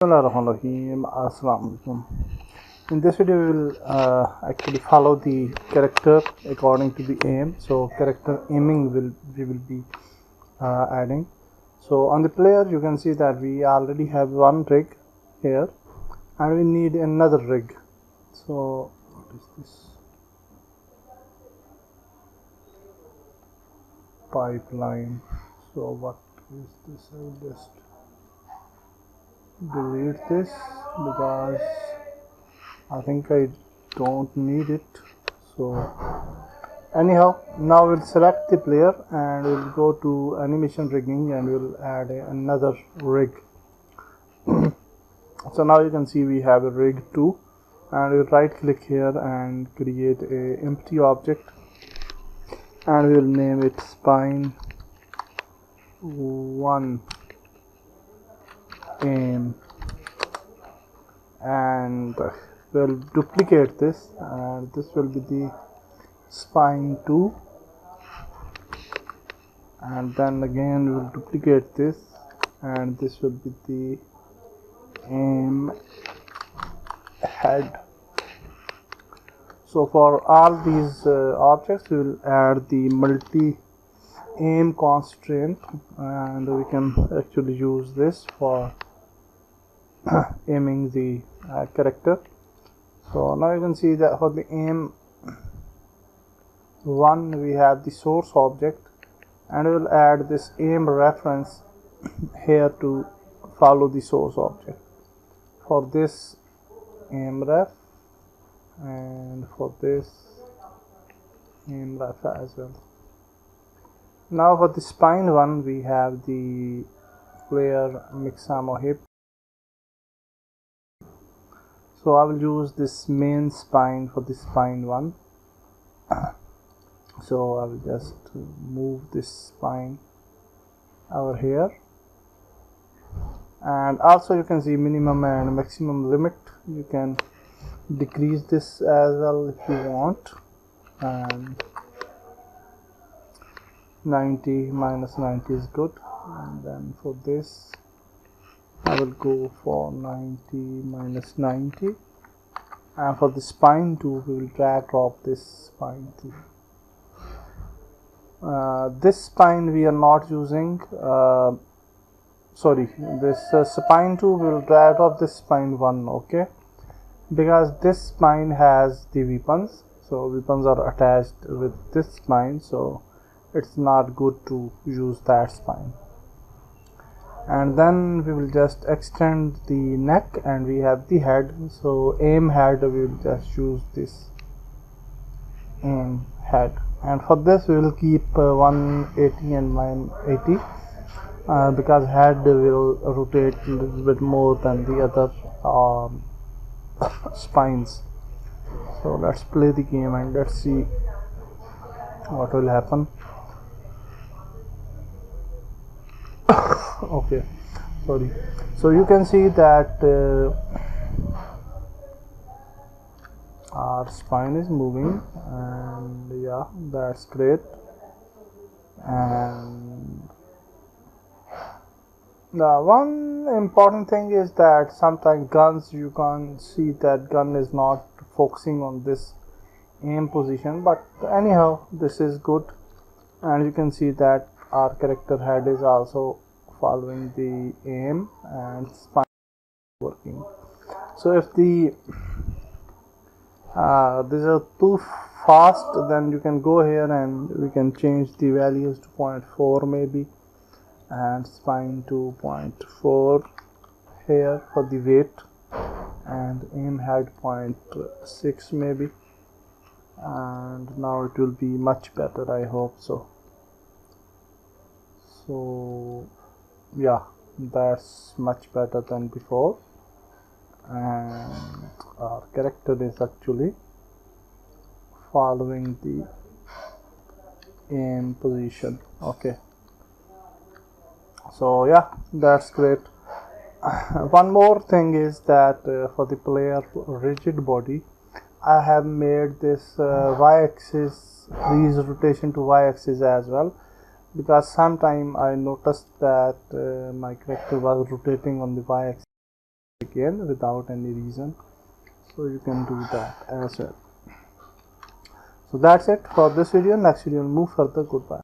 Assalamualaikum. In this video we will actually follow the character according to the aim. So character aiming we will be adding. So on the player you can see that we already have one rig here and we need another rig. So what is this? Pipeline. So what is this? I will just delete this because I think I don't need it. So anyhow, now we'll select the player and we'll go to animation rigging and we'll add another rig. So now you can see we have a rig 2 and we'll right click here and create a empty object and we'll name it spine 1 aim, and we'll duplicate this and this will be the spine 2, and then again we'll duplicate this and this will be the aim head. So for all these objects we will add the multi aim constraint and we can actually use this for aiming the character. So now you can see that for the aim 1 we have the source object and we will add this aim reference here to follow the source object. For this aim ref and for this aim ref as well. Now for the spine 1 we have the player Mixamo hip. So I will use this main spine for the spine 1. So I will just move this spine over here, and also you can see minimum and maximum limit. You can decrease this as well if you want, and 90 minus 90 is good, and then for this I will go for 90 minus 90, and for the spine 2 we will drag drop this spine 2. This spine we are not using, this spine 2 will drag drop this spine 1, okay, because this spine has the weapons, so weapons are attached with this spine, so it's not good to use that spine. And then we will just extend the neck and we have the head. So aim head, we will just use this aim head, and for this we will keep 180 and 980 because head will rotate a little bit more than the other spines. So let's play the game and let's see what will happen. Okay, sorry. So you can see that our spine is moving, and yeah, that's great. And the one important thing is that sometimes guns, you can see that gun is not focusing on this aim position, but anyhow this is good, and you can see that our character head is also following the aim and spine working. So if the these are too fast, then you can go here and we can change the values to 0.4 maybe, and spine to 0.4 here for the weight, and aim head 0.6 maybe, and now it will be much better, I hope so. So yeah, that's much better than before, and our character is actually following the aim position. Okay, so yeah, that's great. One more thing is that for the player rigid body I have made this y-axis, freeze rotation to y-axis as well, because sometime I noticed that my character was rotating on the y-axis again without any reason, so you can do that as well. So that's it for this video. Next video we'll move further. Goodbye.